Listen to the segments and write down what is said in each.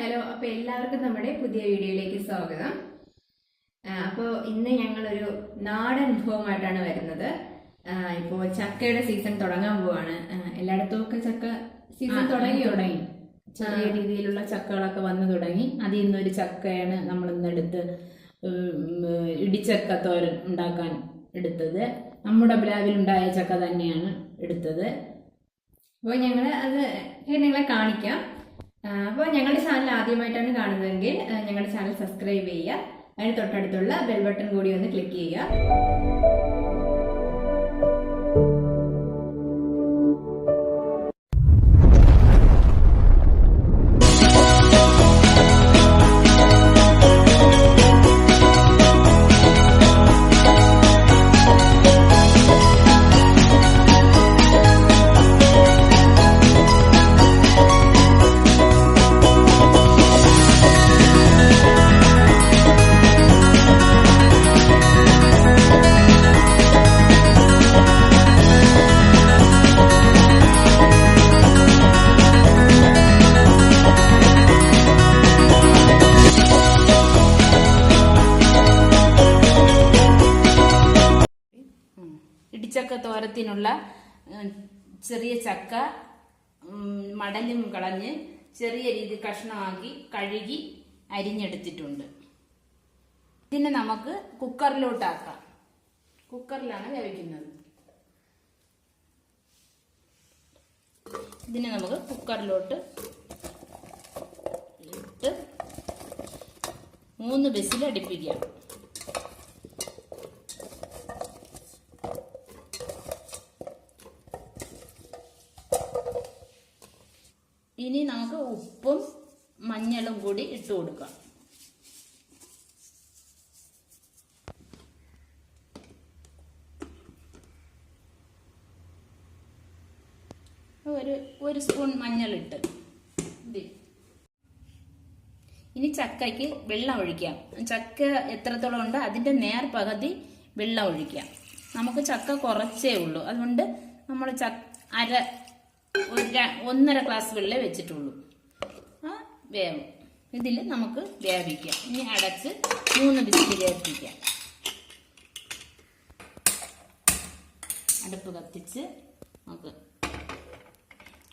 Hello, അപ്പോൾ എല്ലാവർക്കും നമ്മുടെ പുതിയ വീഡിയോയിലേക്ക് സ്വാഗതം. അപ്പോൾ ഇന്ന് ഞങ്ങളൊരു നാടൻ വിഭവമായിട്ടാണ് വരുന്നത്. ഇപ്പോൾ ചക്കയുടെ സീസൺ തുടങ്ങാൻ പോവാണ്. എല്ലായിടത്തും ഒക്കെ ചക്ക സീസൺ തുടങ്ങി. ചെറിയ രീതിയിലുള്ള ചക്കകളൊക്കെ വന്നു തുടങ്ങി. അതിൽ നിന്നൊരു ചക്കയാണ് നമ്മൾ ഇന്നെടുത്ത് ഇടിച്ചക്ക തോരൻ ഉണ്ടാക്കാൻ എടുത്തത്. നമ്മുടെ പ്ലാവിലുണ്ടായ ചക്ക തന്നെയാണ് എടുത്തത്. അപ്പോൾ ഞങ്ങൾ അത് നിങ്ങളെ കാണിക്കാം. അപ്പോൾ ഞങ്ങളുടെ ചാനൽ ആദ്യമായിട്ടാണ് കാണുന്നതെങ്കിൽ ഞങ്ങളുടെ ചാനൽ സബ്സ്ക്രൈബ് ചെയ്യുക. അതിന് തൊട്ടടുത്തുള്ള ബെൽ ബട്ടൺ കൂടി ഒന്ന് ക്ലിക്ക് ചെയ്യുക. ഇടിച്ചക്ക തോരത്തിനുള്ള ചെറിയ ചക്ക മടലും കളഞ്ഞ് ചെറിയ രീതി കഷ്ണമാക്കി കഴുകി അരിഞ്ഞെടുത്തിട്ടുണ്ട്. ഇതിനെ നമുക്ക് കുക്കറിലോട്ടാക്കാം. കുക്കറിലാണ് വേവിക്കുന്നത്. ഇതിനെ നമുക്ക് കുക്കറിലോട്ട് ഇട്ട് 3 വിസിൽ അടുപ്പിക്കാം. ഇനി നമുക്ക് ഉപ്പും മഞ്ഞളും കൂടി ഇട്ട് കൊടുക്കാം. ഒരു സ്പൂൺ മഞ്ഞളിട്ട് ഇനി ചക്കയ്ക്ക് വെള്ളം ഒഴിക്കാം. ചക്ക എത്രത്തോളം ഉണ്ട് അതിൻ്റെ നേർ പകുതി വെള്ളം ഒഴിക്കാം. നമുക്ക് ചക്ക കുറച്ചേ ഉള്ളൂ, അതുകൊണ്ട് നമ്മൾ 1.5 ഗ്ലാസ് വെള്ളമേ വെച്ചിട്ടുള്ളൂ. വേവും ഇതിൽ നമുക്ക് വേവിക്കാം. ഇനി അടച്ച് 3 വിസിൽ വേവിപ്പിക്കാം. അടുപ്പ് കത്തിച്ച് നമുക്ക്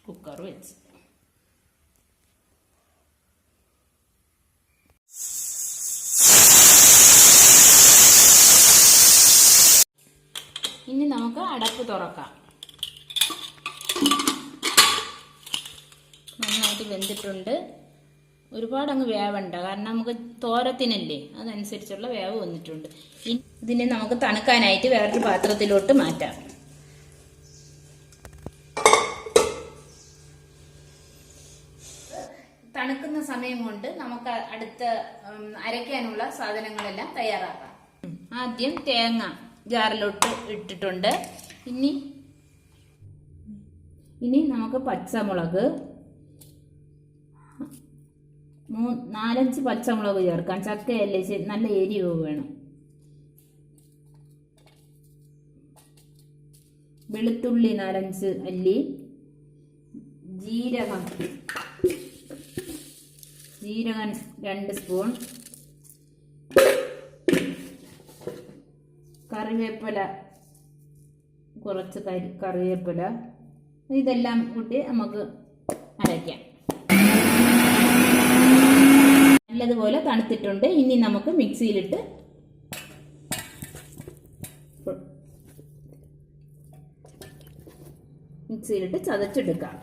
കുക്കർ വെച്ച് ഇനി നമുക്ക് അടപ്പ് തുറക്കാം. നന്നായിട്ട് വെന്തിട്ടുണ്ട്. ഒരുപാട് അങ്ങ് വേവണ്ട, കാരണം നമുക്ക് തോരത്തിനല്ലേ, അതനുസരിച്ചുള്ള വേവ് വന്നിട്ടുണ്ട്. ഇതിനെ നമുക്ക് തണുക്കാനായിട്ട് വേറൊരു പാത്രത്തിലോട്ട് മാറ്റാം. തണുക്കുന്ന സമയം കൊണ്ട് നമുക്ക് അടുത്ത അരയ്ക്കാനുള്ള സാധനങ്ങളെല്ലാം തയ്യാറാക്കാം. ആദ്യം തേങ്ങ ജാറിലോട്ട് ഇട്ടിട്ടുണ്ട്. ഇനി നമുക്ക് പച്ചമുളക് 4-5 പച്ചമുളക് ചേർക്കാം. ചക്കയല്ലേ, നല്ല എരിവ് വേണം. വെളുത്തുള്ളി 4-5 അല്ലി, ജീരകം 2 സ്പൂൺ, കറിവേപ്പില കുറച്ച് കറിവേപ്പില, ഇതെല്ലാം കൂട്ടി നമുക്ക് അരയ്ക്കാം. നല്ലതുപോലെ തണുത്തിട്ടുണ്ട്. ഇനി നമുക്ക് മിക്സിയിലിട്ട് ചതച്ചെടുക്കാം.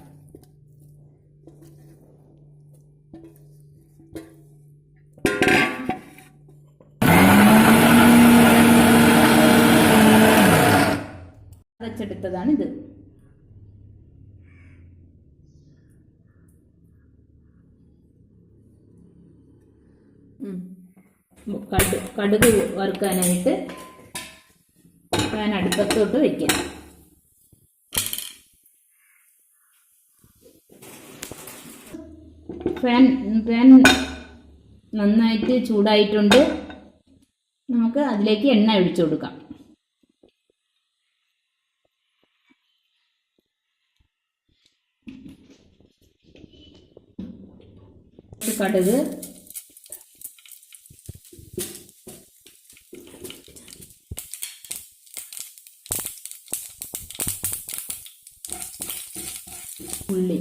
ചതച്ചെടുത്തതാണിത്. കടുക് വറുക്കാനായിട്ട് പാൻ അടുപ്പത്തോട്ട് വയ്ക്കാം. പാൻ നന്നായിട്ട് ചൂടായിട്ടുണ്ട്. നമുക്ക് അതിലേക്ക് എണ്ണ ഒഴിച്ചു കൊടുക്കാം. കുറച്ച് കടുക്, ഉള്ളി,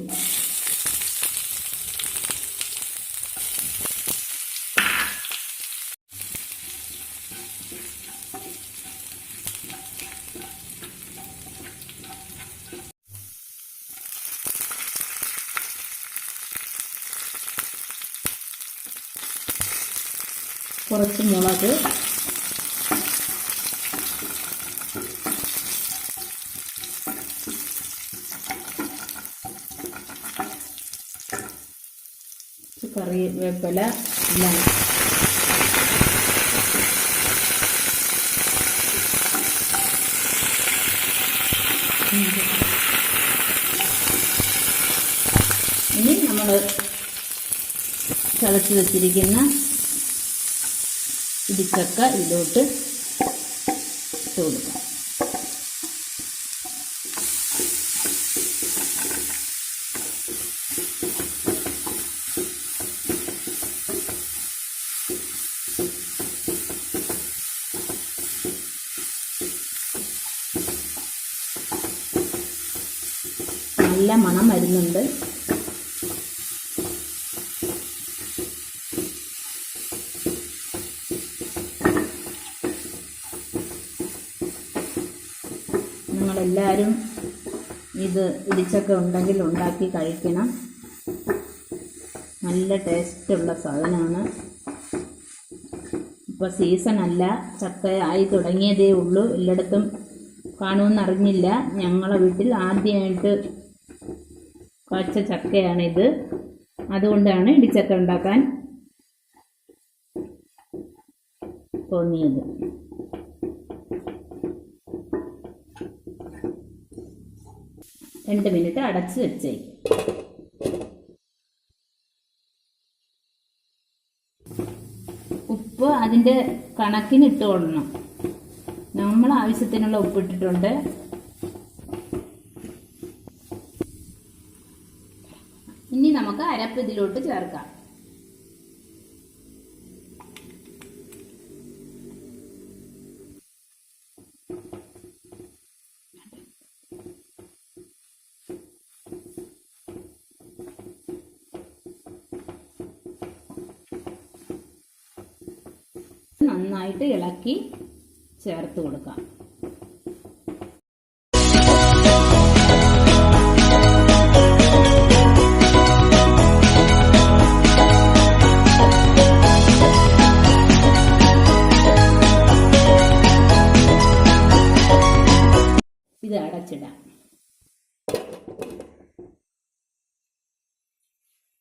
കുറച്ച് മുളക്, കറിവേപ്പില എല്ലാം. ഇനി നമ്മൾ ചതച്ച് വെച്ചിരിക്കുന്ന ഇടിച്ചക്ക ഇതിലോട്ട് ഇട്ട് കൊടുക്കാം. നല്ല മണം വരുന്നുണ്ട്. നിങ്ങളെല്ലാവരും ഇത് ഇടിച്ചക്ക ഉണ്ടെങ്കിൽ ഉണ്ടാക്കി കഴിക്കണം. നല്ല ടേസ്റ്റുള്ള സാധനമാണ്. ഇപ്പോൾ സീസണല്ല, ചക്ക ആയി തുടങ്ങിയതേ ഉള്ളൂ. എല്ലായിടത്തും കാണുമെന്നറിഞ്ഞില്ല. ഞങ്ങളെ വീട്ടിൽ ആദ്യമായിട്ട് കാച്ച ചക്കയാണിത്. അതുകൊണ്ടാണ് ഇടിച്ചക്ക ഉണ്ടാക്കാൻ തോന്നിയത്. രണ്ട് മിനിറ്റ് അടച്ച് വെച്ചേക്കും. ഉപ്പ് അതിൻ്റെ കണക്കിന് ഇട്ട് കൊള്ളണം. നമ്മൾ ആവശ്യത്തിനുള്ള ഉപ്പിട്ടിട്ടുണ്ട്. ഇനി നമുക്ക് അരപ്പ് ഇതിലോട്ട് ചേർക്കാം. നന്നായിട്ട് ഇളക്കി ചേർത്ത് കൊടുക്കാം. ഇത് അടച്ചിടാം.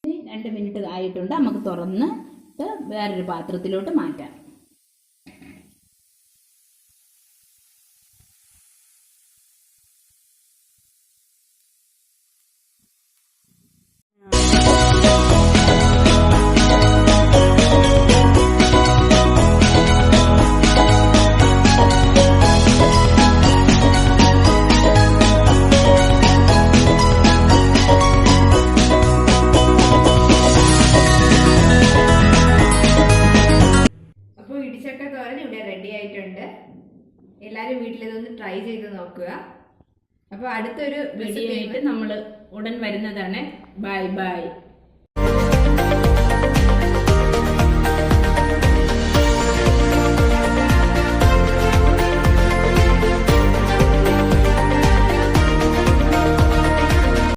2 മിനിറ്റ് ആയിട്ടുണ്ട്. നമുക്ക് തുറന്നിട്ട് വേറൊരു പാത്രത്തിലോട്ട് മാറ്റാം. എല്ലാവരും വീട്ടിലിതൊന്ന് ട്രൈ ചെയ്ത് നോക്കുക. അപ്പോൾ അടുത്തൊരു വീഡിയോ ആയിട്ട് നമ്മൾ ഉടൻ വരുന്നതാണ്. Bye bye.